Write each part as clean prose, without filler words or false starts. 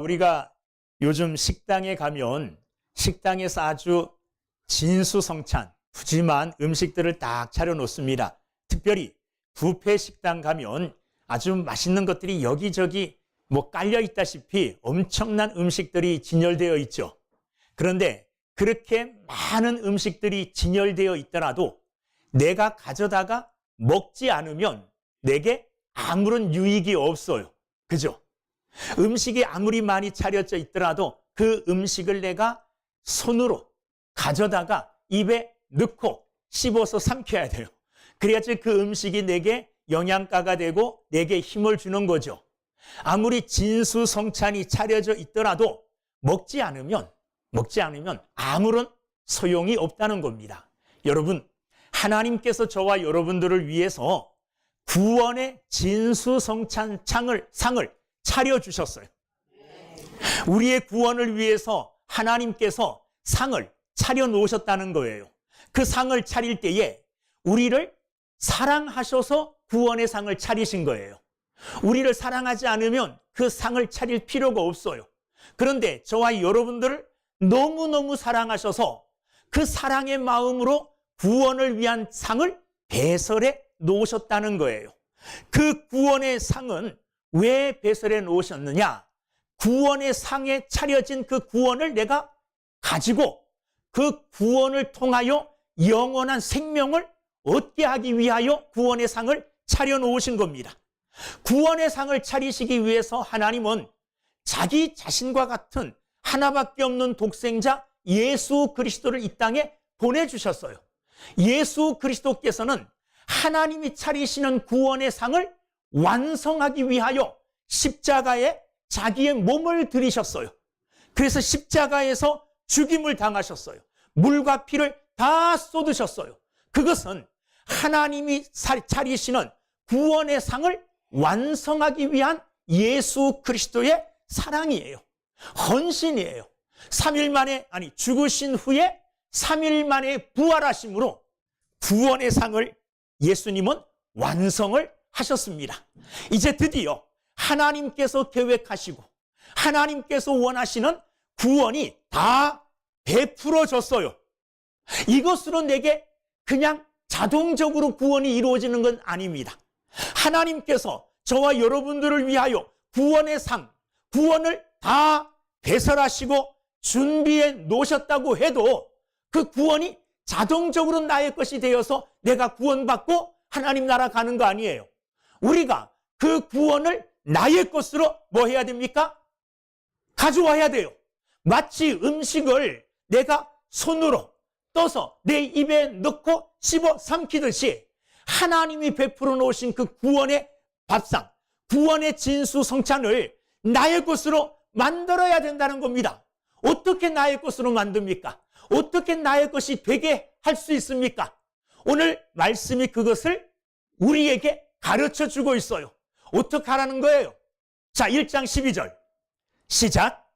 우리가 요즘 식당에 가면 식당에서 아주 진수성찬, 푸짐한 음식들을 딱 차려놓습니다. 특별히 뷔페 식당 가면 아주 맛있는 것들이 여기저기 깔려 있다시피 엄청난 음식들이 진열되어 있죠. 그런데 그렇게 많은 음식들이 진열되어 있더라도 내가 가져다가 먹지 않으면 내게 아무런 유익이 없어요. 그죠? 음식이 아무리 많이 차려져 있더라도 그 음식을 내가 손으로 가져다가 입에 넣고 씹어서 삼켜야 돼요. 그래야지 그 음식이 내게 영양가가 되고 내게 힘을 주는 거죠. 아무리 진수성찬이 차려져 있더라도 먹지 않으면 아무런 소용이 없다는 겁니다. 여러분, 하나님께서 저와 여러분들을 위해서 구원의 진수성찬 상을 차려주셨어요. 우리의 구원을 위해서 하나님께서 상을 차려놓으셨다는 거예요. 그 상을 차릴 때에 우리를 사랑하셔서 구원의 상을 차리신 거예요. 우리를 사랑하지 않으면 그 상을 차릴 필요가 없어요. 그런데 저와 여러분들을 너무너무 사랑하셔서 그 사랑의 마음으로 구원을 위한 상을 배설해 놓으셨다는 거예요. 그 구원의 상은 왜 배설해 놓으셨느냐? 구원의 상에 차려진 그 구원을 내가 가지고 그 구원을 통하여 영원한 생명을 얻게 하기 위하여 구원의 상을 차려놓으신 겁니다. 구원의 상을 차리시기 위해서 하나님은 자기 자신과 같은 하나밖에 없는 독생자 예수 그리스도를 이 땅에 보내주셨어요. 예수 그리스도께서는 하나님이 차리시는 구원의 상을 완성하기 위하여 십자가에 자기의 몸을 들이셨어요. 그래서 십자가에서 죽임을 당하셨어요. 물과 피를 다 쏟으셨어요. 그것은 하나님이 차리시는 구원의 상을 완성하기 위한 예수 그리스도의 사랑이에요. 헌신이에요. 죽으신 후에 3일 만에 부활하심으로 구원의 상을 예수님은 완성을 하셨습니다. 이제 드디어 하나님께서 계획하시고 하나님께서 원하시는 구원이 다 베풀어졌어요. 이것으로 내게 그냥 자동적으로 구원이 이루어지는 건 아닙니다. 하나님께서 저와 여러분들을 위하여 구원의 상, 구원을 다 배설하시고 준비해 놓으셨다고 해도 그 구원이 자동적으로 나의 것이 되어서 내가 구원받고 하나님 나라 가는 거 아니에요. 우리가 그 구원을 나의 것으로 뭐 해야 됩니까? 가져와야 돼요. 마치 음식을 내가 손으로 떠서 내 입에 넣고 씹어 삼키듯이 하나님이 베풀어 놓으신 그 구원의 밥상, 구원의 진수성찬을 나의 것으로 만들어야 된다는 겁니다. 어떻게 나의 것으로 만듭니까? 어떻게 나의 것이 되게 할 수 있습니까? 오늘 말씀이 그것을 우리에게 가르쳐 주고 있어요. 어떻게 하라는 거예요? 자, 1장 12절 시작.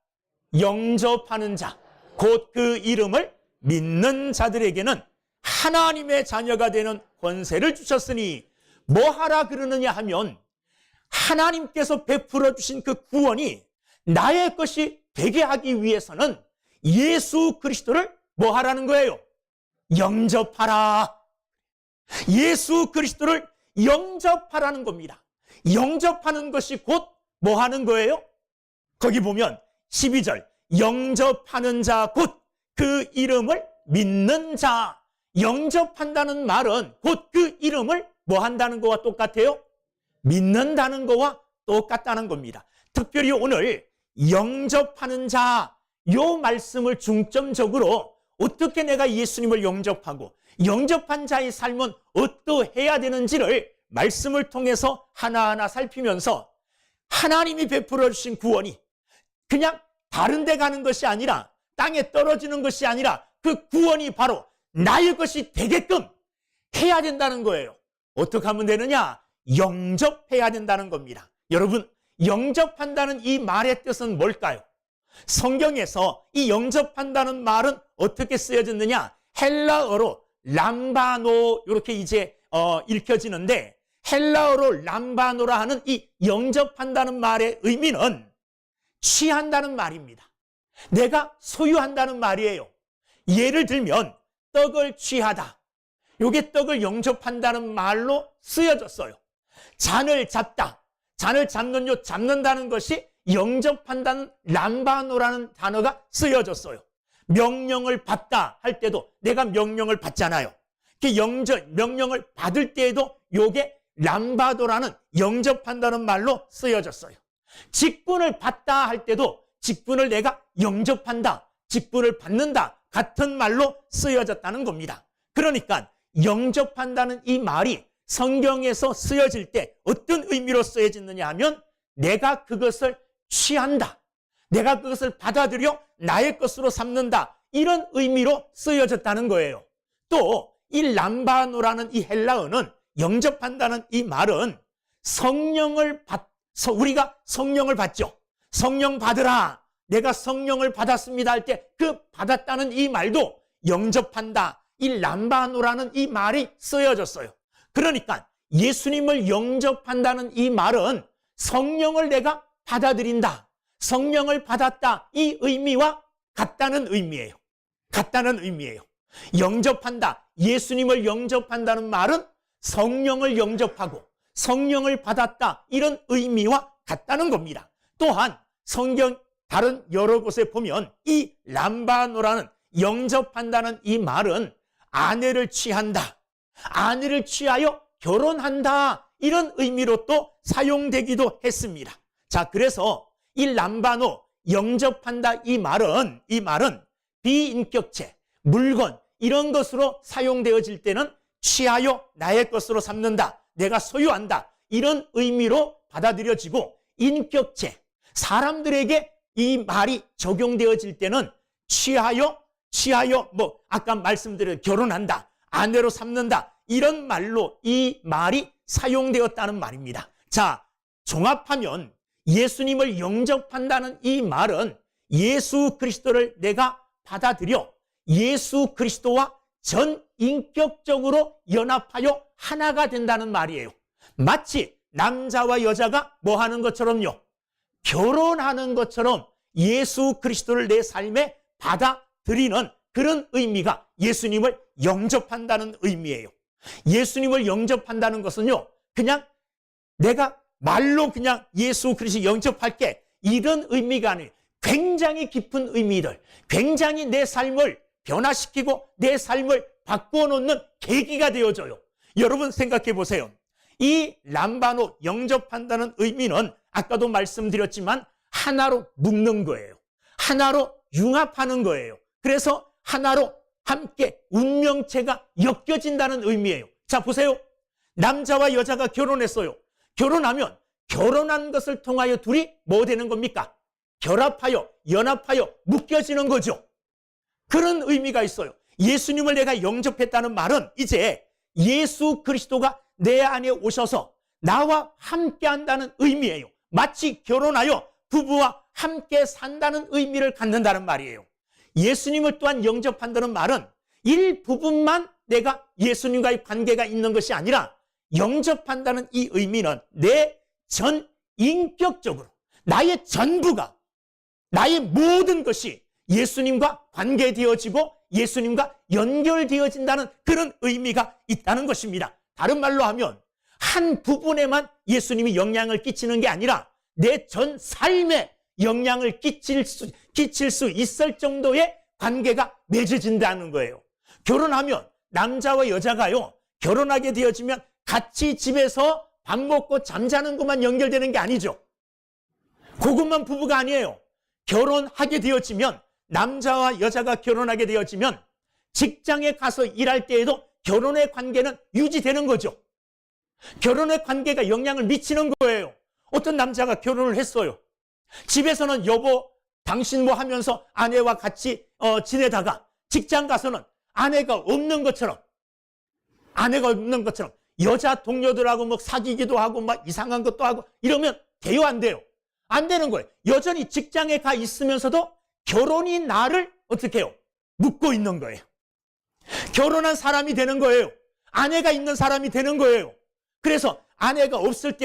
영접하는 자, 곧 그 이름을 믿는 자들에게는 하나님의 자녀가 되는 권세를 주셨으니 뭐 하라 그러느냐 하면 하나님께서 베풀어 주신 그 구원이 나의 것이 되게 하기 위해서는 예수 그리스도를 뭐 하라는 거예요? 영접하라. 예수 그리스도를 영접하라는 겁니다. 영접하는 것이 곧 뭐 하는 거예요? 거기 보면 12절 영접하는 자 곧 그 이름을 믿는 자. 영접한다는 말은 곧 그 이름을 뭐 한다는 거와 똑같아요? 믿는다는 거와 똑같다는 겁니다. 특별히 오늘 영접하는 자, 요 말씀을 중점적으로 어떻게 내가 예수님을 영접하고 영접한 자의 삶은 어떠해야 되는지를 말씀을 통해서 하나하나 살피면서 하나님이 베풀어 주신 구원이 그냥 다른 데 가는 것이 아니라 땅에 떨어지는 것이 아니라 그 구원이 바로 나의 것이 되게끔 해야 된다는 거예요. 어떻게 하면 되느냐? 영접해야 된다는 겁니다. 여러분, 영접한다는 이 말의 뜻은 뭘까요? 성경에서 이 영접한다는 말은 어떻게 쓰여졌느냐? 헬라어로 람바노 이렇게 이제 읽혀지는데 헬라어로 람바노라 하는 이 영접한다는 말의 의미는 취한다는 말입니다. 내가 소유한다는 말이에요. 예를 들면 떡을 취하다. 요게 떡을 영접한다는 말로 쓰여졌어요. 잔을 잡다. 잔을 잡는 요 잡는다는 것이 영접한다는 람바노라는 단어가 쓰여졌어요. 명령을 받다 할 때도 내가 명령을 받잖아요. 명령을 받을 때에도 요게 람바도라는 영접한다는 말로 쓰여졌어요. 직분을 받다 할 때도 직분을 내가 영접한다, 직분을 받는다 같은 말로 쓰여졌다는 겁니다. 그러니까 영접한다는 이 말이 성경에서 쓰여질 때 어떤 의미로 쓰여졌느냐 하면 내가 그것을 취한다, 내가 그것을 받아들여 나의 것으로 삼는다, 이런 의미로 쓰여졌다는 거예요. 또 이 람바노라는 이 헬라어는 영접한다는 이 말은 우리가 성령을 받죠. 성령 받으라, 내가 성령을 받았습니다 할 때 그 받았다는 이 말도 영접한다, 이 람바노라는 이 말이 쓰여졌어요. 그러니까 예수님을 영접한다는 이 말은 성령을 내가 받아들인다, 성령을 받았다, 이 의미와 같다는 의미예요. 같다는 의미예요. 영접한다, 예수님을 영접한다는 말은 성령을 영접하고 성령을 받았다, 이런 의미와 같다는 겁니다. 또한 성경 다른 여러 곳에 보면 이 람바노라는 영접한다는 이 말은 아내를 취한다, 아내를 취하여 결혼한다, 이런 의미로 또 사용되기도 했습니다. 자, 그래서 이 람바노 영접한다 이 말은 비인격체, 물건 이런 것으로 사용되어질 때는 취하여 나의 것으로 삼는다, 내가 소유한다, 이런 의미로 받아들여지고, 인격체, 사람들에게 이 말이 적용되어질 때는 취하여 아까 말씀드린 결혼한다, 아내로 삼는다, 이런 말로 이 말이 사용되었다는 말입니다. 자, 종합하면 예수님을 영접한다는 이 말은 예수 그리스도를 내가 받아들여 예수 그리스도와 전인격적으로 연합하여 하나가 된다는 말이에요. 마치 남자와 여자가 뭐 하는 것처럼요, 결혼하는 것처럼 예수 그리스도를 내 삶에 받아들이는 그런 의미가 예수님을 영접한다는 의미예요. 예수님을 영접한다는 것은요, 그냥 내가 말로 그냥 예수 그리스도 영접할게, 이런 의미가 아니에요. 굉장히 깊은 의미들, 굉장히 내 삶을 변화시키고 내 삶을 바꾸어 놓는 계기가 되어져요. 여러분 생각해 보세요. 이 람바노 영접한다는 의미는 아까도 말씀드렸지만 하나로 묶는 거예요. 하나로 융합하는 거예요. 그래서 하나로 함께 운명체가 엮여진다는 의미예요. 자, 보세요. 남자와 여자가 결혼했어요. 결혼하면 결혼한 것을 통하여 둘이 뭐 되는 겁니까? 결합하여 연합하여 묶여지는 거죠. 그런 의미가 있어요. 예수님을 내가 영접했다는 말은 이제 예수 그리스도가 내 안에 오셔서 나와 함께 한다는 의미예요. 마치 결혼하여 부부와 함께 산다는 의미를 갖는다는 말이에요. 예수님을 또한 영접한다는 말은 일부분만 내가 예수님과의 관계가 있는 것이 아니라, 영접한다는 이 의미는 내 전 인격적으로 나의 전부가, 나의 모든 것이 예수님과 관계되어지고 예수님과 연결되어진다는 그런 의미가 있다는 것입니다. 다른 말로 하면 한 부분에만 예수님이 영향을 끼치는 게 아니라 내 전 삶에 영향을 끼칠 수 있을 정도의 관계가 맺어진다는 거예요. 결혼하면 남자와 여자가요, 결혼하게 되어지면 같이 집에서 밥 먹고 잠자는 것만 연결되는 게 아니죠. 그것만 부부가 아니에요. 결혼하게 되어지면, 남자와 여자가 결혼하게 되어지면 직장에 가서 일할 때에도 결혼의 관계는 유지되는 거죠. 결혼의 관계가 영향을 미치는 거예요. 어떤 남자가 결혼을 했어요. 집에서는 여보, 당신 뭐 하면서 아내와 같이 지내다가 직장 가서는 아내가 없는 것처럼 여자 동료들하고 뭐 사귀기도 하고 막 이상한 것도 하고 이러면 돼요, 안 돼요? 안 되는 거예요. 여전히 직장에 가 있으면서도 결혼이 나를 어떻게 해요? 묶고 있는 거예요. 결혼한 사람이 되는 거예요. 아내가 있는 사람이 되는 거예요. 그래서 아내가 없을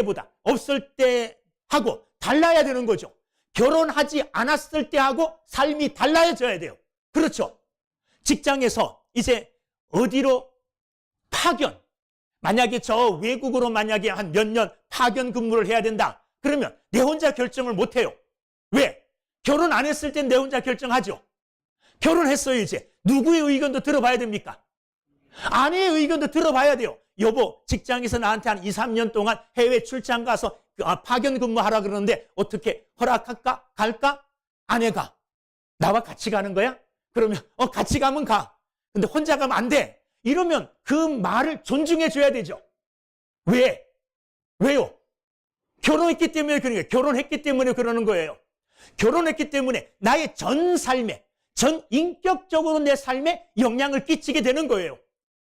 때하고 달라야 되는 거죠. 결혼하지 않았을 때하고 삶이 달라져야 돼요. 그렇죠? 직장에서 이제 어디로 파견, 만약에 저 외국으로 만약에 한 몇 년 파견 근무를 해야 된다. 그러면 내 혼자 결정을 못 해요. 왜? 결혼 안 했을 땐 내 혼자 결정하죠. 결혼했어요. 이제 누구의 의견도 들어봐야 됩니까? 아내의 의견도 들어봐야 돼요. 여보, 직장에서 나한테 한 2, 3년 동안 해외 출장 가서 파견 근무하라 그러는데 어떻게 허락할까? 갈까? 아내가 나와 같이 가는 거야? 그러면 같이 가면 가. 근데 혼자 가면 안 돼. 이러면 그 말을 존중해 줘야 되죠. 왜? 왜요? 결혼했기 때문에 그러는 거예요. 결혼했기 때문에 그러는 거예요. 결혼했기 때문에 나의 전 삶에, 전 인격적으로 내 삶에 영향을 끼치게 되는 거예요.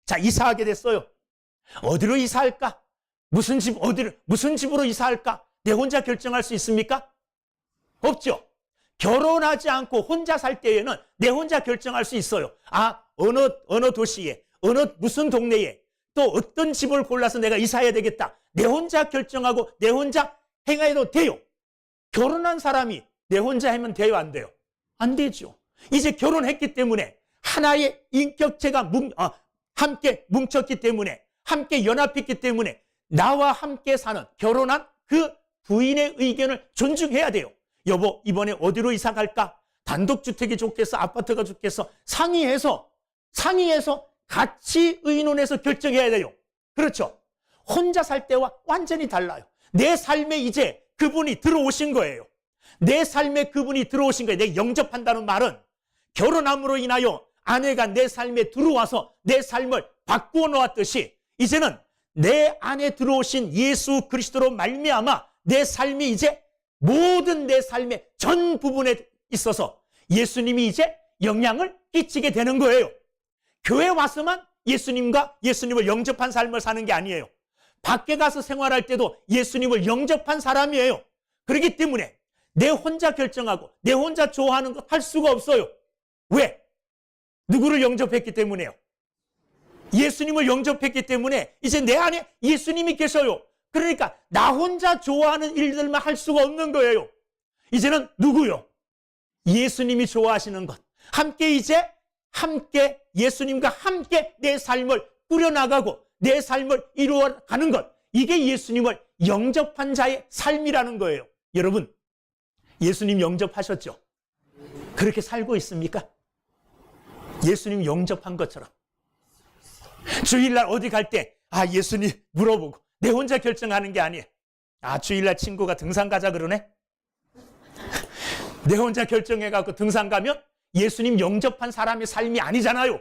자, 이사하게 됐어요. 어디로 이사할까? 무슨 집으로 이사할까? 내 혼자 결정할 수 있습니까? 없죠. 결혼하지 않고 혼자 살 때에는 내 혼자 결정할 수 있어요. 어느 도시에, 무슨 동네에, 또 어떤 집을 골라서 내가 이사해야 되겠다. 내 혼자 결정하고 내 혼자 행해도 돼요. 결혼한 사람이 내 혼자 하면 돼요, 안 돼요? 안 되죠. 이제 결혼했기 때문에 하나의 인격체가 함께 뭉쳤기 때문에, 함께 연합했기 때문에 나와 함께 사는, 결혼한 그 부인의 의견을 존중해야 돼요. 여보, 이번에 어디로 이사 갈까? 단독주택이 좋겠어? 아파트가 좋겠어? 상의해서 같이 의논해서 결정해야 돼요. 그렇죠? 혼자 살 때와 완전히 달라요. 내 삶에 이제 그분이 들어오신 거예요. 내 삶에 그분이 들어오신 거예요. 내가 영접한다는 말은 결혼함으로 인하여 아내가 내 삶에 들어와서 내 삶을 바꾸어 놓았듯이 이제는 내 안에 들어오신 예수 그리스도로 말미암아 내 삶이 이제 모든 내 삶의 전 부분에 있어서 예수님이 이제 영향을 끼치게 되는 거예요. 교회 와서만 예수님을 영접한 삶을 사는 게 아니에요. 밖에 가서 생활할 때도 예수님을 영접한 사람이에요. 그렇기 때문에 내 혼자 결정하고 내 혼자 좋아하는 것 할 수가 없어요. 왜? 누구를 영접했기 때문에요. 예수님을 영접했기 때문에 이제 내 안에 예수님이 계셔요. 그러니까 나 혼자 좋아하는 일들만 할 수가 없는 거예요. 이제는 누구요? 예수님이 좋아하시는 것. 함께 예수님과 함께 내 삶을 꾸려나가고 내 삶을 이루어가는 것. 이게 예수님을 영접한 자의 삶이라는 거예요. 여러분, 예수님 영접하셨죠? 그렇게 살고 있습니까? 예수님 영접한 것처럼. 주일날 어디 갈 때, 예수님 물어보고 내 혼자 결정하는 게 아니에요. 주일날 친구가 등산 가자 그러네? 내 혼자 결정해갖고 등산 가면 예수님 영접한 사람의 삶이 아니잖아요.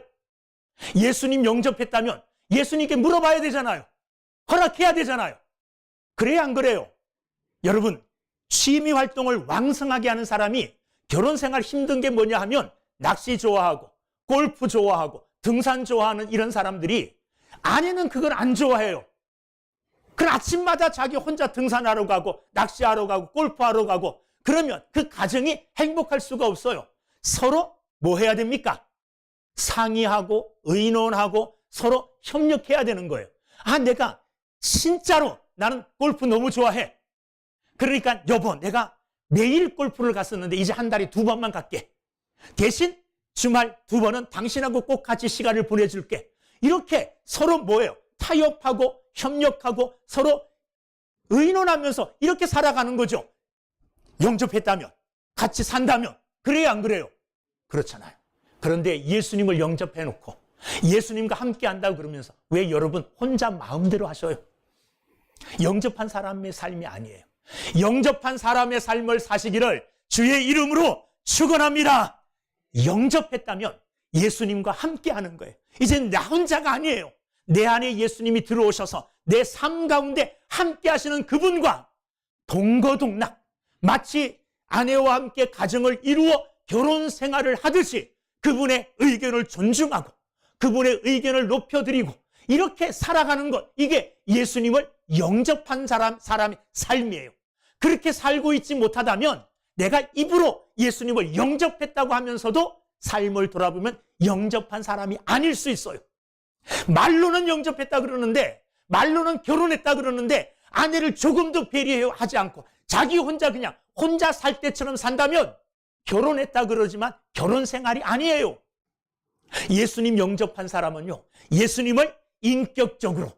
예수님 영접했다면 예수님께 물어봐야 되잖아요. 허락해야 되잖아요. 그래야 안 그래요? 여러분, 취미 활동을 왕성하게 하는 사람이 결혼 생활 힘든 게 뭐냐 하면 낚시 좋아하고 골프 좋아하고 등산 좋아하는 이런 사람들이 아내는 그걸 안 좋아해요. 그 아침마다 자기 혼자 등산하러 가고 낚시하러 가고 골프하러 가고 그러면 그 가정이 행복할 수가 없어요. 서로 뭐 해야 됩니까? 상의하고 의논하고 서로 협력해야 되는 거예요. 내가 진짜로 나는 골프 너무 좋아해. 그러니까 여보, 내가 매일 골프를 갔었는데 이제 한 달에 2번만 갈게. 대신 주말 2번은 당신하고 꼭 같이 시간을 보내줄게. 이렇게 서로 뭐예요? 타협하고 협력하고 서로 의논하면서 이렇게 살아가는 거죠. 영접했다면, 같이 산다면. 그래야 안 그래요? 그렇잖아요. 그런데 예수님을 영접해놓고 예수님과 함께 한다고 그러면서 왜 여러분 혼자 마음대로 하셔요? 영접한 사람의 삶이 아니에요. 영접한 사람의 삶을 사시기를 주의 이름으로 축원합니다. 영접했다면 예수님과 함께 하는 거예요. 이젠 나 혼자가 아니에요. 내 안에 예수님이 들어오셔서 내 삶 가운데 함께 하시는 그분과 동거동락, 마치 아내와 함께 가정을 이루어 결혼 생활을 하듯이 그분의 의견을 존중하고 그분의 의견을 높여드리고 이렇게 살아가는 것, 이게 예수님을 영접한 사람의 삶이에요. 그렇게 살고 있지 못하다면 내가 입으로 예수님을 영접했다고 하면서도 삶을 돌아보면 영접한 사람이 아닐 수 있어요. 말로는 영접했다 그러는데, 말로는 결혼했다 그러는데 아내를 조금도 배려하지 않고 자기 혼자 그냥 혼자 살 때처럼 산다면 결혼했다 그러지만 결혼 생활이 아니에요. 예수님 영접한 사람은요, 예수님을 인격적으로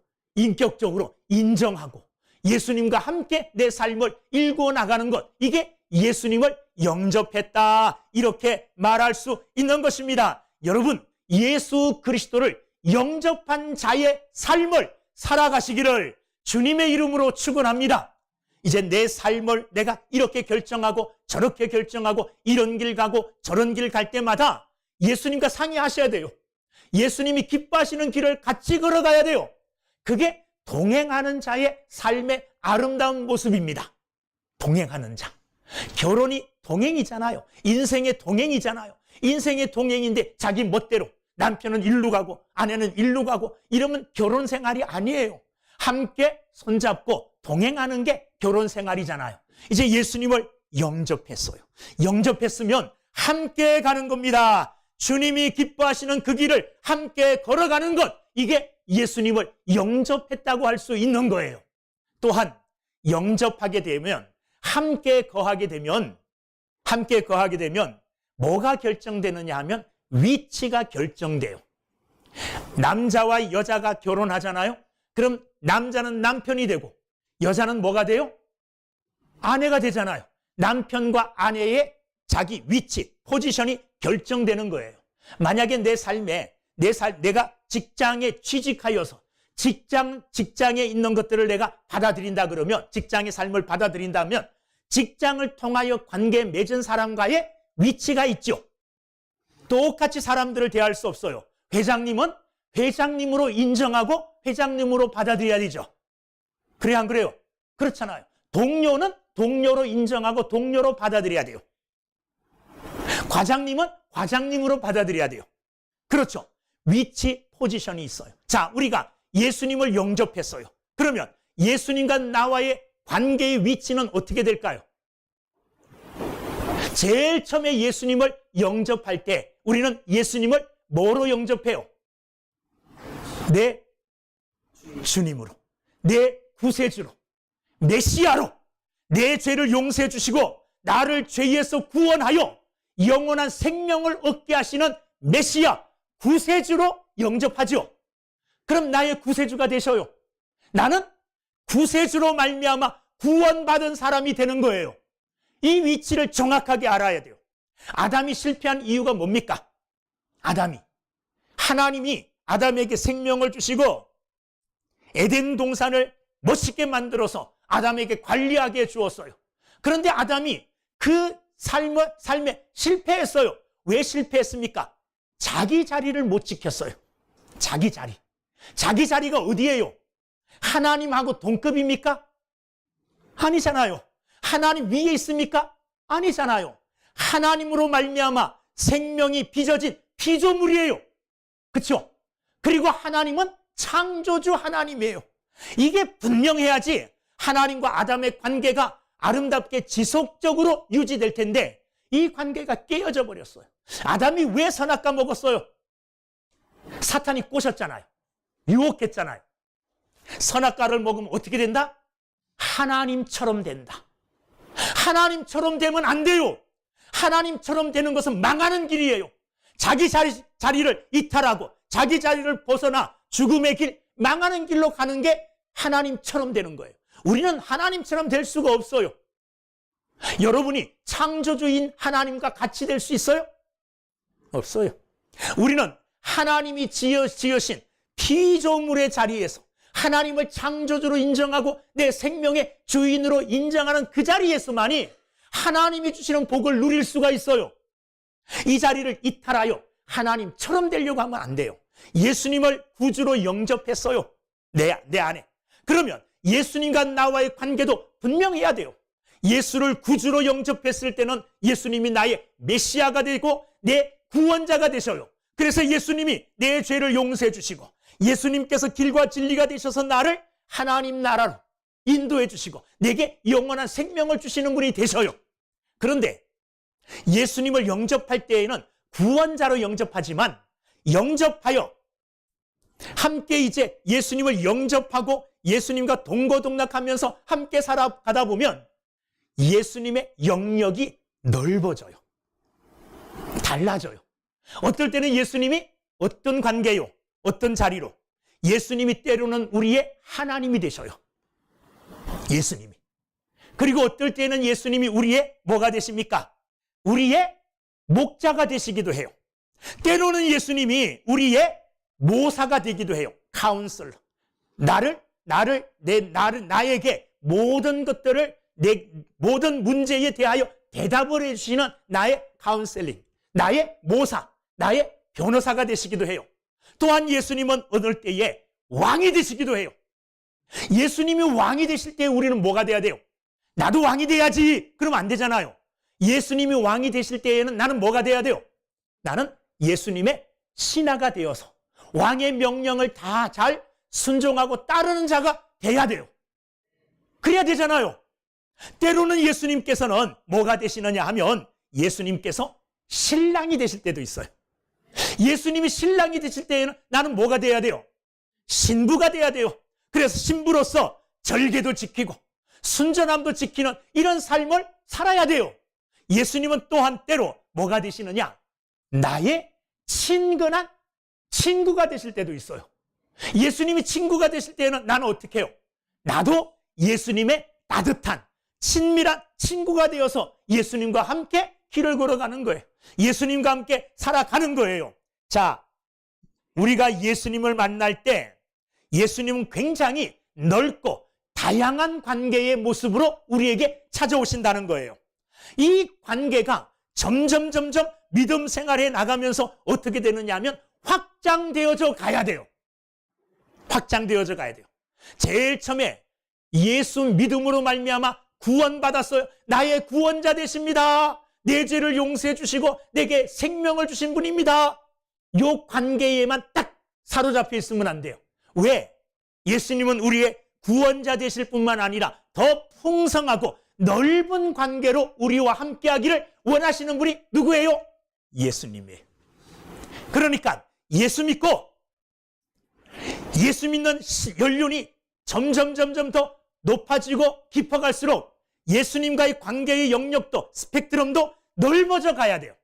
인정하고 예수님과 함께 내 삶을 일구어 나가는 것, 이게 예수님을 영접했다, 이렇게 말할 수 있는 것입니다. 여러분, 예수 그리스도를 영접한 자의 삶을 살아가시기를 주님의 이름으로 축원합니다. 이제 내 삶을 내가 이렇게 결정하고 저렇게 결정하고 이런 길 가고 저런 길 갈 때마다 예수님과 상의하셔야 돼요. 예수님이 기뻐하시는 길을 같이 걸어가야 돼요. 그게 동행하는 자의 삶의 아름다운 모습입니다. 동행하는 자. 결혼이 동행이잖아요. 인생의 동행이잖아요. 인생의 동행인데 자기 멋대로 남편은 일로 가고 아내는 일로 가고 이러면 결혼 생활이 아니에요. 함께 손잡고 동행하는 게 결혼 생활이잖아요. 이제 예수님을 영접했어요. 영접했으면 함께 가는 겁니다. 주님이 기뻐하시는 그 길을 함께 걸어가는 것, 이게 예수님을 영접했다고 할 수 있는 거예요. 또한 영접하게 되면 함께 거하게 되면 뭐가 결정되느냐 하면 위치가 결정돼요. 남자와 여자가 결혼하잖아요. 그럼 남자는 남편이 되고 여자는 뭐가 돼요? 아내가 되잖아요. 남편과 아내의 자기 위치, 포지션이 결정되는 거예요. 만약에 내 삶에 내가 직장에 취직하여서 직장에 있는 것들을 내가 받아들인다 그러면, 직장의 삶을 받아들인다면 직장을 통하여 관계 맺은 사람과의 위치가 있죠. 똑같이 사람들을 대할 수 없어요. 회장님은 회장님으로 인정하고 회장님으로 받아들여야 되죠. 그래요, 안 그래요? 그렇잖아요. 동료는 동료로 인정하고 동료로 받아들여야 돼요. 과장님은 과장님으로 받아들여야 돼요. 그렇죠. 위치, 포지션이 있어요. 자, 우리가 예수님을 영접했어요. 그러면 예수님과 나와의 관계의 위치는 어떻게 될까요? 제일 처음에 예수님을 영접할 때 우리는 예수님을 뭐로 영접해요? 내 주님으로, 내 구세주로, 메시아로, 내 죄를 용서해 주시고 나를 죄에서 구원하여 영원한 생명을 얻게 하시는 메시아, 구세주로 영접하죠. 그럼 나의 구세주가 되셔요. 나는 구세주로 말미암아 구원받은 사람이 되는 거예요. 이 위치를 정확하게 알아야 돼요. 아담이 실패한 이유가 뭡니까? 하나님이 아담에게 생명을 주시고 에덴 동산을 멋있게 만들어서 아담에게 관리하게 주었어요. 그런데 아담이 그 삶에 실패했어요. 왜 실패했습니까? 자기 자리를 못 지켰어요. 자기 자리가 어디예요? 하나님하고 동급입니까? 아니잖아요. 하나님 위에 있습니까? 아니잖아요. 하나님으로 말미암아 생명이 빚어진 피조물이에요. 그렇죠? 그리고 하나님은 창조주 하나님이에요. 이게 분명해야지 하나님과 아담의 관계가 아름답게 지속적으로 유지될 텐데 이 관계가 깨어져 버렸어요. 아담이 왜 선악과 먹었어요? 사탄이 꼬셨잖아요. 유혹했잖아요. 선악과를 먹으면 어떻게 된다? 하나님처럼 된다. 하나님처럼 되면 안 돼요. 하나님처럼 되는 것은 망하는 길이에요. 자기 자리를 이탈하고 자기 자리를 벗어나 죽음의 길, 망하는 길로 가는 게 하나님처럼 되는 거예요. 우리는 하나님처럼 될 수가 없어요. 여러분이 창조주인 하나님과 같이 될 수 있어요? 없어요. 우리는 하나님이 지으신 피조물의 자리에서 하나님을 창조주로 인정하고 내 생명의 주인으로 인정하는 그 자리에서만이 하나님이 주시는 복을 누릴 수가 있어요. 이 자리를 이탈하여 하나님처럼 되려고 하면 안 돼요. 예수님을 구주로 영접했어요. 내 안에. 그러면 예수님과 나와의 관계도 분명해야 돼요. 예수를 구주로 영접했을 때는 예수님이 나의 메시아가 되고 내 구원자가 되셔요. 그래서 예수님이 내 죄를 용서해 주시고 예수님께서 길과 진리가 되셔서 나를 하나님 나라로 인도해 주시고 내게 영원한 생명을 주시는 분이 되셔요. 그런데 예수님을 영접할 때에는 구원자로 영접하지만 영접하여 함께 이제 예수님을 영접하고 예수님과 동거동락하면서 함께 살아가다 보면 예수님의 영역이 넓어져요. 달라져요. 어떨 때는 예수님이 어떤 관계요, 어떤 자리로, 예수님이 때로는 우리의 하나님이 되셔요. 예수님이. 그리고 어떨 때는 예수님이 우리의 뭐가 되십니까? 우리의 목자가 되시기도 해요. 때로는 예수님이 우리의 모사가 되기도 해요. 카운슬러. 나에게 모든 것들을, 내 모든 문제에 대하여 대답을 해주시는 나의 카운셀링, 나의 모사, 나의 변호사가 되시기도 해요. 또한 예수님은 어느 때에 왕이 되시기도 해요. 예수님이 왕이 되실 때 우리는 뭐가 돼야 돼요? 나도 왕이 돼야지. 그러면 안 되잖아요. 예수님이 왕이 되실 때에는 나는 뭐가 돼야 돼요? 나는 예수님의 신하가 되어서 왕의 명령을 다 잘 순종하고 따르는 자가 돼야 돼요. 그래야 되잖아요. 때로는 예수님께서는 뭐가 되시느냐 하면 예수님께서 신랑이 되실 때도 있어요. 예수님이 신랑이 되실 때에는 나는 뭐가 돼야 돼요? 신부가 돼야 돼요. 그래서 신부로서 절개도 지키고 순전함도 지키는 이런 삶을 살아야 돼요. 예수님은 또한 때로 뭐가 되시느냐? 나의 친근한 친구가 되실 때도 있어요. 예수님이 친구가 되실 때는 나는 어떻게 해요? 나도 예수님의 따뜻한 친밀한 친구가 되어서 예수님과 함께 길을 걸어가는 거예요. 예수님과 함께 살아가는 거예요. 자, 우리가 예수님을 만날 때 예수님은 굉장히 넓고 다양한 관계의 모습으로 우리에게 찾아오신다는 거예요. 이 관계가 점점 믿음 생활에 나가면서 어떻게 되느냐 하면 확장되어져 가야 돼요. 확장되어져 가야 돼요. 제일 처음에 예수 믿음으로 말미암아 구원받았어요. 나의 구원자 되십니다. 내 죄를 용서해 주시고 내게 생명을 주신 분입니다. 이 관계에만 딱 사로잡혀 있으면 안 돼요. 왜? 예수님은 우리의 구원자 되실 뿐만 아니라 더 풍성하고 넓은 관계로 우리와 함께하기를 원하시는 분이 누구예요? 예수님이에요. 그러니까 예수 믿고 예수 믿는 연륜이 점점 더 높아지고 깊어갈수록 예수님과의 관계의 영역도 스펙트럼도 넓어져 가야 돼요.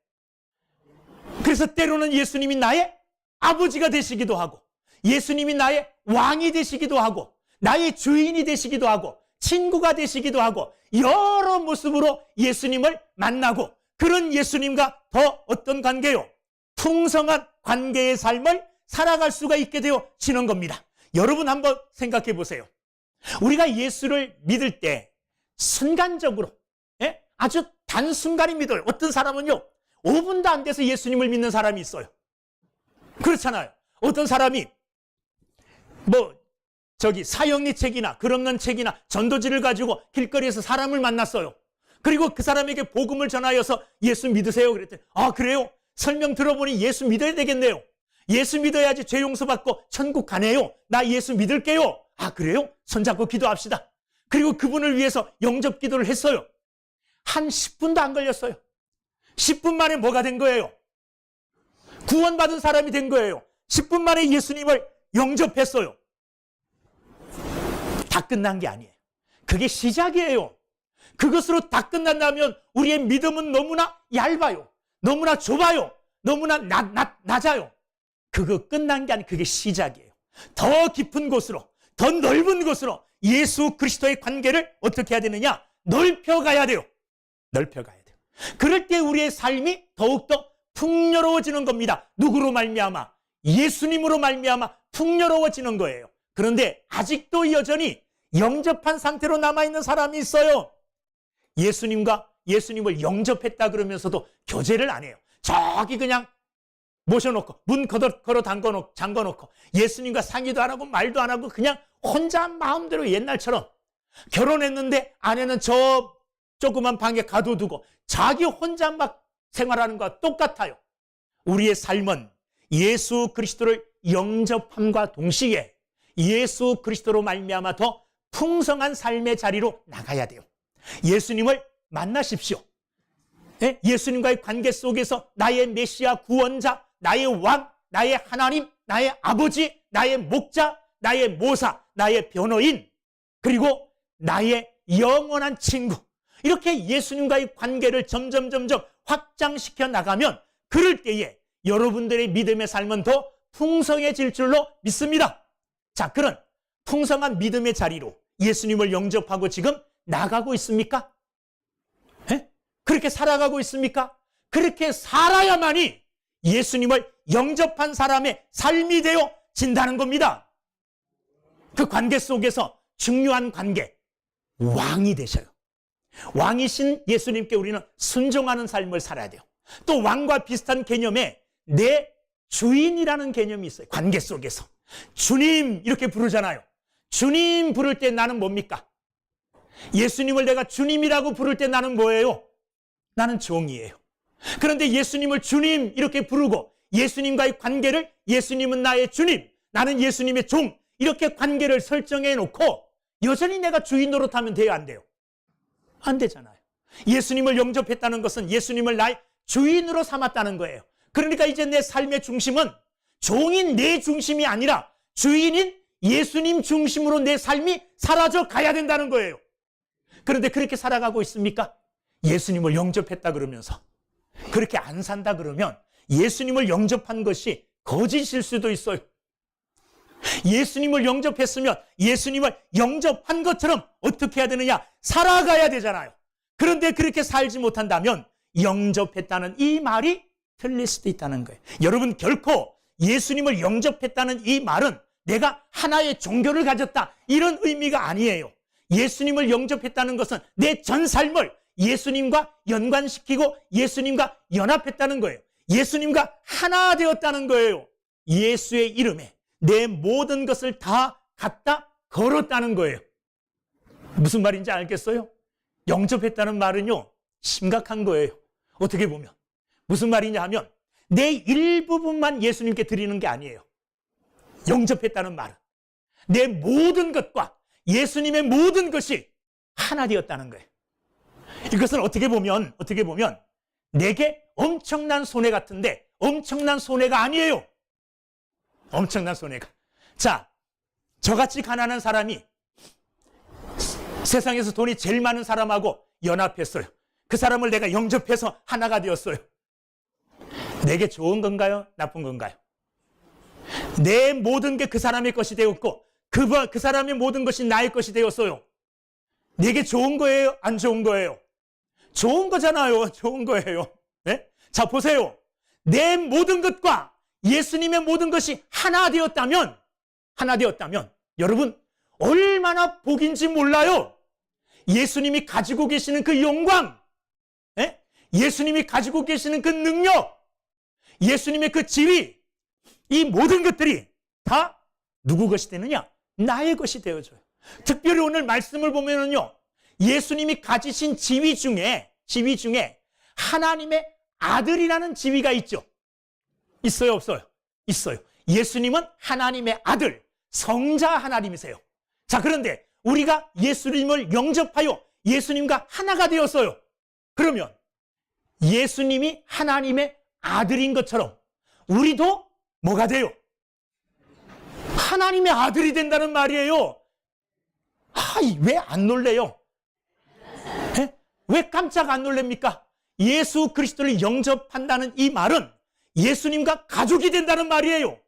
그래서 때로는 예수님이 나의 아버지가 되시기도 하고 예수님이 나의 왕이 되시기도 하고 나의 주인이 되시기도 하고 친구가 되시기도 하고 여러 모습으로 예수님을 만나고 그런 예수님과 더 어떤 관계요? 풍성한 관계의 삶을 살아갈 수가 있게 되어지는 겁니다. 여러분 한번 생각해 보세요. 우리가 예수를 믿을 때 순간적으로 아주 단순간에 믿어요. 어떤 사람은요 5분도 안 돼서 예수님을 믿는 사람이 있어요. 그렇잖아요. 어떤 사람이 사형리 책이나 그런건 책이나 전도지를 가지고 길거리에서 사람을 만났어요. 그리고 그 사람에게 복음을 전하여서 예수 믿으세요 그랬더니 아 그래요? 설명 들어보니 예수 믿어야 되겠네요. 예수 믿어야지 죄 용서받고 천국 가네요. 나 예수 믿을게요. 아 그래요? 손잡고 기도합시다. 그리고 그분을 위해서 영접 기도를 했어요. 한 10분도 안 걸렸어요. 10분 만에 뭐가 된 거예요? 구원받은 사람이 된 거예요. 10분 만에 예수님을 영접했어요. 다 끝난 게 아니에요. 그게 시작이에요. 그것으로 다 끝난다면 우리의 믿음은 너무나 얇아요. 너무나 좁아요. 너무나 낮아요. 그거 끝난 게 아니에요. 그게 시작이에요. 더 깊은 곳으로, 더 넓은 곳으로 예수 그리스도의 관계를 어떻게 해야 되느냐? 넓혀가야 돼요. 넓혀가야 돼요. 그럴 때 우리의 삶이 더욱더 풍요로워지는 겁니다. 누구로 말미암아? 예수님으로 말미암아 풍요로워지는 거예요. 그런데 아직도 여전히 영접한 상태로 남아있는 사람이 있어요. 예수님을 영접했다 그러면서도 교제를 안 해요. 저기 그냥 모셔놓고 문 걸어 잠궈놓고 예수님과 상의도 안 하고 말도 안 하고 그냥 혼자 마음대로 옛날처럼 결혼했는데 아내는 저 조그만 방에 가둬두고 자기 혼자 막 생활하는 것과 똑같아요. 우리의 삶은 예수 그리스도를 영접함과 동시에 예수 그리스도로 말미암아 더 풍성한 삶의 자리로 나가야 돼요. 예수님을 만나십시오. 예수님과의 관계 속에서 나의 메시아 구원자, 나의 왕, 나의 하나님, 나의 아버지, 나의 목자, 나의 모사, 나의 변호인, 그리고 나의 영원한 친구, 이렇게 예수님과의 관계를 점점 확장시켜 나가면 그럴 때에 여러분들의 믿음의 삶은 더 풍성해질 줄로 믿습니다. 자, 그런 풍성한 믿음의 자리로 예수님을 영접하고 지금 나가고 있습니까? 에? 그렇게 살아가고 있습니까? 그렇게 살아야만이 예수님을 영접한 사람의 삶이 되어진다는 겁니다. 그 관계 속에서 중요한 관계, 왕이 되셔요. 왕이신 예수님께 우리는 순종하는 삶을 살아야 돼요. 또 왕과 비슷한 개념에 내 주인이라는 개념이 있어요. 관계 속에서 주님 이렇게 부르잖아요. 주님 부를 때 나는 뭡니까? 예수님을 내가 주님이라고 부를 때 나는 뭐예요? 나는 종이에요. 그런데 예수님을 주님 이렇게 부르고 예수님과의 관계를 예수님은 나의 주님, 나는 예수님의 종, 이렇게 관계를 설정해 놓고 여전히 내가 주인 노릇하면 돼요, 안 돼요? 안 되잖아요. 예수님을 영접했다는 것은 예수님을 나의 주인으로 삼았다는 거예요. 그러니까 이제 내 삶의 중심은 종인 내 중심이 아니라 주인인 예수님 중심으로 내 삶이 사라져 가야 된다는 거예요. 그런데 그렇게 살아가고 있습니까? 예수님을 영접했다 그러면서 그렇게 안 산다 그러면 예수님을 영접한 것이 거짓일 수도 있어요. 예수님을 영접했으면 예수님을 영접한 것처럼 어떻게 해야 되느냐? 살아가야 되잖아요. 그런데 그렇게 살지 못한다면 영접했다는 이 말이 틀릴 수도 있다는 거예요. 여러분, 결코 예수님을 영접했다는 이 말은 내가 하나의 종교를 가졌다 이런 의미가 아니에요. 예수님을 영접했다는 것은 내 전 삶을 예수님과 연관시키고 예수님과 연합했다는 거예요. 예수님과 하나 되었다는 거예요. 예수의 이름에 내 모든 것을 다 갖다 걸었다는 거예요. 무슨 말인지 알겠어요? 영접했다는 말은요, 심각한 거예요. 어떻게 보면 무슨 말이냐 하면 내 일부분만 예수님께 드리는 게 아니에요. 영접했다는 말은 내 모든 것과 예수님의 모든 것이 하나 되었다는 거예요. 이것은 어떻게 보면 내게 엄청난 손해 같은데 엄청난 손해가 아니에요. 엄청난 손해가. 자, 저같이 가난한 사람이 세상에서 돈이 제일 많은 사람하고 연합했어요. 그 사람을 내가 영접해서 하나가 되었어요. 내게 좋은 건가요? 나쁜 건가요? 내 모든 게 그 사람의 것이 되었고 그 사람의 모든 것이 나의 것이 되었어요. 내게 좋은 거예요? 안 좋은 거예요? 좋은 거잖아요. 좋은 거예요. 네? 자, 보세요. 내 모든 것과 예수님의 모든 것이 하나 되었다면 여러분 얼마나 복인지 몰라요. 예수님이 가지고 계시는 그 영광, 네? 예수님이 가지고 계시는 그 능력, 예수님의 그 지위, 이 모든 것들이 다 누구 것이 되느냐? 나의 것이 되어져요. 특별히 오늘 말씀을 보면은요, 예수님이 가지신 지위 중에 하나님의 아들이라는 지위가 있죠. 있어요, 없어요? 있어요. 예수님은 하나님의 아들, 성자 하나님이세요. 자, 그런데 우리가 예수님을 영접하여 예수님과 하나가 되었어요. 그러면 예수님이 하나님의 아들인 것처럼 우리도 뭐가 돼요? 하나님의 아들이 된다는 말이에요. 왜 안 놀래요? 왜 깜짝 안 놀랍니까? 예수 그리스도를 영접한다는 이 말은 예수님과 가족이 된다는 말이에요.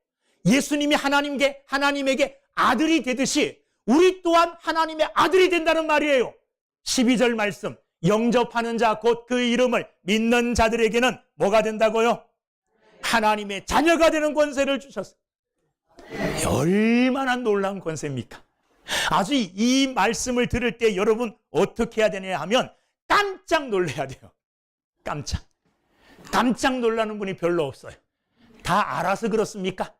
예수님이 하나님에게 아들이 되듯이 우리 또한 하나님의 아들이 된다는 말이에요. 12절 말씀, 영접하는 자 곧 그 이름을 믿는 자들에게는 뭐가 된다고요? 하나님의 자녀가 되는 권세를 주셨어요. 얼마나 놀라운 권세입니까? 아주 이 말씀을 들을 때 여러분 어떻게 해야 되냐 하면 깜짝 놀라야 돼요. 깜짝 놀라는 분이 별로 없어요. 다 알아서 그렇습니까?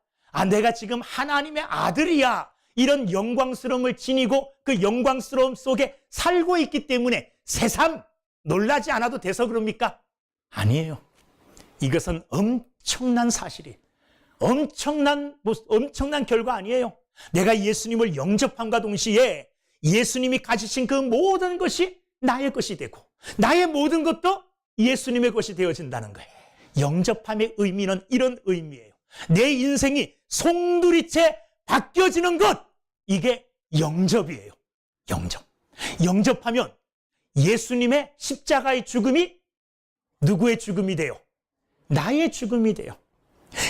내가 지금 하나님의 아들이야, 이런 영광스러움을 지니고 그 영광스러움 속에 살고 있기 때문에 새삼 놀라지 않아도 돼서 그럽니까? 아니에요. 이것은 엄청난 사실이에요. 엄청난 결과 아니에요. 내가 예수님을 영접함과 동시에 예수님이 가지신 그 모든 것이 나의 것이 되고 나의 모든 것도 예수님의 것이 되어진다는 거예요. 영접함의 의미는 이런 의미예요. 내 인생이 송두리째 바뀌어지는 것, 이게 영접이에요. 영접. 영접하면 예수님의 십자가의 죽음이 누구의 죽음이 돼요? 나의 죽음이 돼요.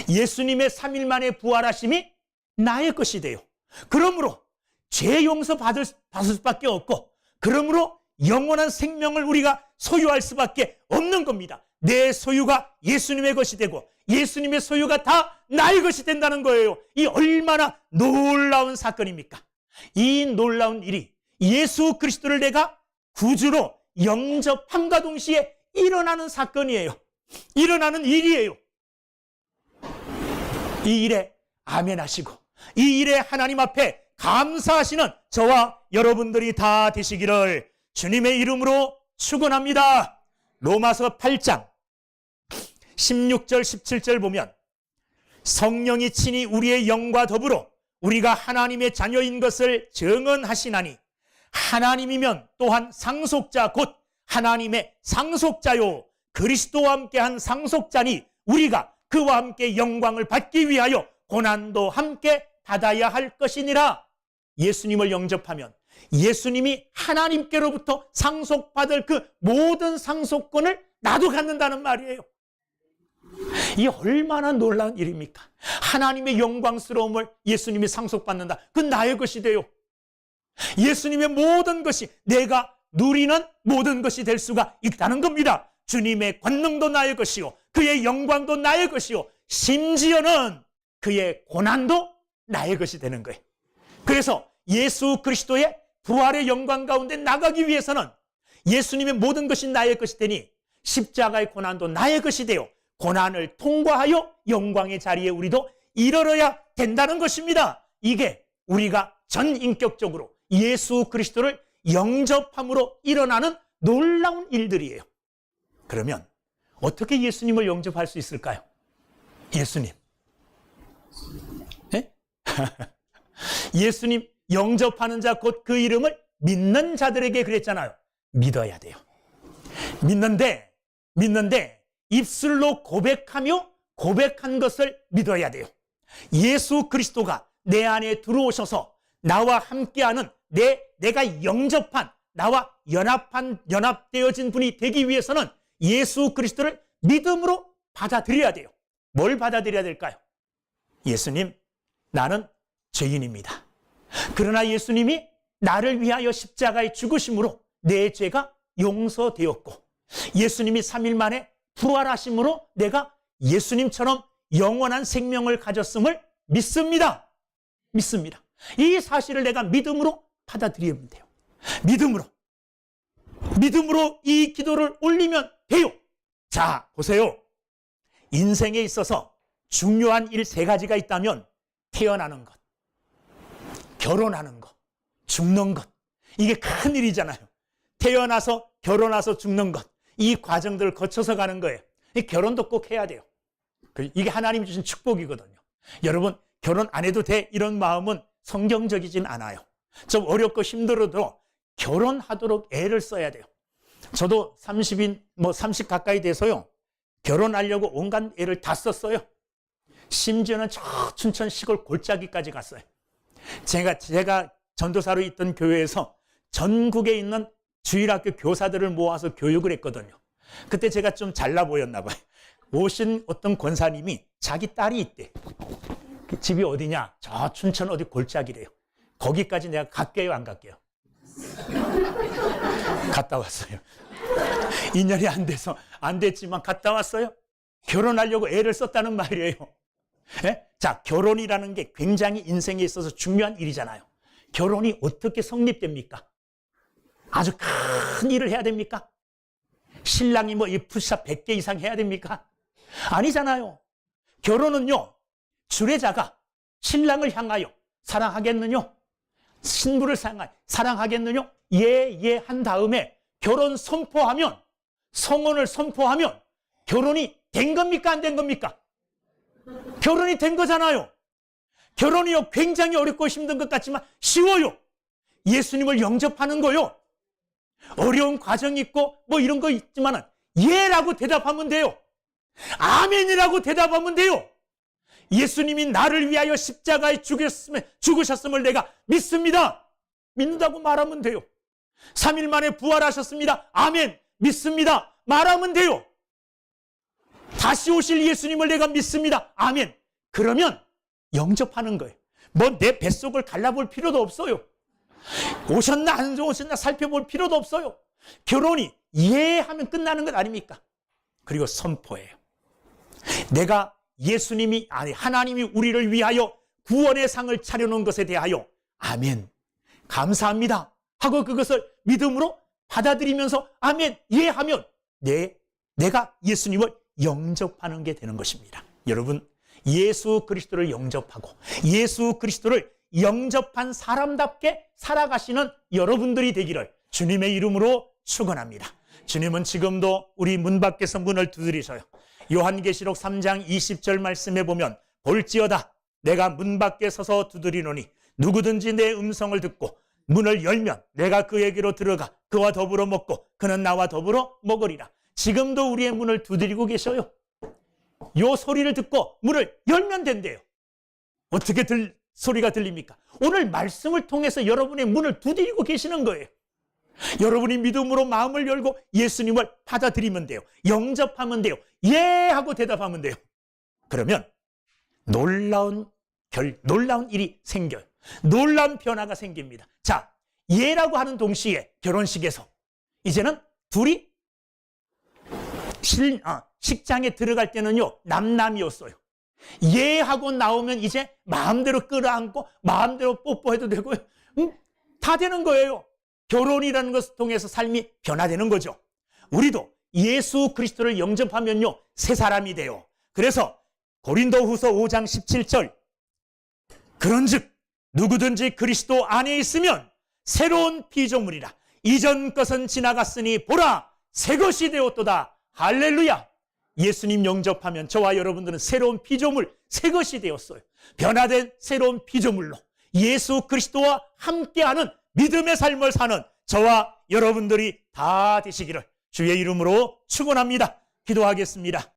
예수님의 3일 만에 부활하심이 나의 것이 돼요. 그러므로 죄 용서 받을 수밖에 없고, 그러므로 영원한 생명을 우리가 소유할 수밖에 없는 겁니다. 내 소유가 예수님의 것이 되고 예수님의 소유가 다 나의 것이 된다는 거예요. 이 얼마나 놀라운 사건입니까? 이 놀라운 일이 예수 그리스도를 내가 구주로 영접함과 동시에 일어나는 사건이에요. 일어나는 일이에요. 이 일에 아멘 하시고 이 일에 하나님 앞에 감사하시는 저와 여러분들이 다 되시기를 주님의 이름으로 축원합니다. 로마서 8장 16절 17절 보면 성령이 친히 우리의 영과 더불어 우리가 하나님의 자녀인 것을 증언하시나니 하나님이면 또한 상속자 곧 하나님의 상속자요 그리스도와 함께한 상속자니 우리가 그와 함께 영광을 받기 위하여 고난도 함께 받아야 할 것이니라. 예수님을 영접하면 예수님이 하나님께로부터 상속받을 그 모든 상속권을 나도 갖는다는 말이에요. 이 얼마나 놀라운 일입니까? 하나님의 영광스러움을 예수님이 상속받는다. 그건 나의 것이 돼요. 예수님의 모든 것이 내가 누리는 모든 것이 될 수가 있다는 겁니다. 주님의 권능도 나의 것이요 그의 영광도 나의 것이요 심지어는 그의 고난도 나의 것이 되는 거예요. 그래서 예수 그리스도의 부활의 영광 가운데 나가기 위해서는 예수님의 모든 것이 나의 것이 되니 십자가의 고난도 나의 것이 되어 고난을 통과하여 영광의 자리에 우리도 이르러야 된다는 것입니다. 이게 우리가 전인격적으로 예수 그리스도를 영접함으로 일어나는 놀라운 일들이에요. 그러면 어떻게 예수님을 영접할 수 있을까요? 예수님. 네? 예수님 영접하는 자 곧 그 이름을 믿는 자들에게 그랬잖아요. 믿어야 돼요. 믿는데 입술로 고백하며 고백한 것을 믿어야 돼요. 예수 그리스도가 내 안에 들어오셔서 나와 함께하는 내가 영접한 나와 연합되어진 분이 되기 위해서는 예수 그리스도를 믿음으로 받아들여야 돼요. 뭘 받아들여야 될까요? 예수님, 나는 죄인입니다. 그러나 예수님이 나를 위하여 십자가에 죽으심으로 내 죄가 용서되었고 예수님이 3일 만에 부활하심으로 내가 예수님처럼 영원한 생명을 가졌음을 믿습니다. 믿습니다. 이 사실을 내가 믿음으로 받아들이면 돼요. 믿음으로 이 기도를 올리면 돼요. 자, 보세요. 인생에 있어서 중요한 일 3가지가 있다면 태어나는 것, 결혼하는 것, 죽는 것. 이게 큰 일이잖아요. 태어나서 결혼해서 죽는 것. 이 과정들을 거쳐서 가는 거예요. 결혼도 꼭 해야 돼요. 이게 하나님이 주신 축복이거든요. 여러분, 결혼 안 해도 돼 이런 마음은 성경적이진 않아요. 좀 어렵고 힘들어도 결혼하도록 애를 써야 돼요. 저도 30 가까이 돼서요. 결혼하려고 온갖 애를 다 썼어요. 심지어는 저 춘천 시골 골짜기까지 갔어요. 제가 전도사로 있던 교회에서 전국에 있는 주일학교 교사들을 모아서 교육을 했거든요. 그때 제가 좀 잘나 보였나 봐요. 오신 어떤 권사님이 자기 딸이 있대. 그 집이 어디냐? 저 춘천 어디 골짜기래요. 거기까지 내가 갈게요, 안 갈게요? 갔다 왔어요. 2년이 안 됐지만 갔다 왔어요. 결혼하려고 애를 썼다는 말이에요. 예? 자, 결혼이라는 게 굉장히 인생에 있어서 중요한 일이잖아요. 결혼이 어떻게 성립됩니까? 아주 큰 일을 해야 됩니까? 신랑이 이 푸시업 100개 이상 해야 됩니까? 아니잖아요. 결혼은요, 주례자가 신랑을 향하여 사랑하겠느냐? 신부를 사랑하겠느냐? 예 한 다음에 결혼 선포하면, 성혼을 선포하면 결혼이 된 겁니까? 안 된 겁니까? 결혼이 된 거잖아요. 결혼이요, 굉장히 어렵고 힘든 것 같지만 쉬워요. 예수님을 영접하는 거요. 어려운 과정이 있고 이런 거 있지만은 예라고 대답하면 돼요. 아멘이라고 대답하면 돼요. 예수님이 나를 위하여 십자가에 죽으셨음을 내가 믿습니다. 믿는다고 말하면 돼요. 3일 만에 부활하셨습니다. 아멘. 믿습니다. 말하면 돼요. 다시 오실 예수님을 내가 믿습니다. 아멘. 그러면 영접하는 거예요. 뭐 내 뱃속을 갈라볼 필요도 없어요. 오셨나 안 오셨나 살펴볼 필요도 없어요. 결혼이 예하면 끝나는 것 아닙니까? 그리고 선포해요. 내가 예수님이 아니 하나님이 우리를 위하여 구원의 상을 차려놓은 것에 대하여 아멘 감사합니다 하고 그것을 믿음으로 받아들이면서 아멘 예하면 내가 예수님을 영접하는 게 되는 것입니다. 여러분, 예수 그리스도를 영접하고 예수 그리스도를 영접한 사람답게 살아가시는 여러분들이 되기를 주님의 이름으로 축원합니다. 주님은 지금도 우리 문 밖에서 문을 두드리셔요. 요한계시록 3장 20절 말씀에 보면 볼지어다 내가 문 밖에 서서 두드리노니 누구든지 내 음성을 듣고 문을 열면 내가 그에게로 들어가 그와 더불어 먹고 그는 나와 더불어 먹으리라. 지금도 우리의 문을 두드리고 계셔요. 요 소리를 듣고 문을 열면 된대요. 어떻게 소리가 들립니까? 오늘 말씀을 통해서 여러분의 문을 두드리고 계시는 거예요. 여러분이 믿음으로 마음을 열고 예수님을 받아들이면 돼요. 영접하면 돼요. 예 하고 대답하면 돼요. 그러면 놀라운 일이 생겨요. 놀라운 변화가 생깁니다. 자, 예라고 하는 동시에 결혼식에서 이제는 둘이 식장에 들어갈 때는요 남남이었어요. 예 하고 나오면 이제 마음대로 끌어안고 마음대로 뽀뽀해도 되고요. 다 되는 거예요. 결혼이라는 것을 통해서 삶이 변화되는 거죠. 우리도 예수 그리스도를 영접하면요 새 사람이 돼요. 그래서 고린도후서 5장 17절 그런즉 누구든지 그리스도 안에 있으면 새로운 피조물이라. 이전 것은 지나갔으니 보라 새 것이 되었도다. 할렐루야. 예수님 영접하면 저와 여러분들은 새로운 피조물, 새 것이 되었어요. 변화된 새로운 피조물로 예수 그리스도와 함께하는 믿음의 삶을 사는 저와 여러분들이 다 되시기를 주의 이름으로 축원합니다. 기도하겠습니다.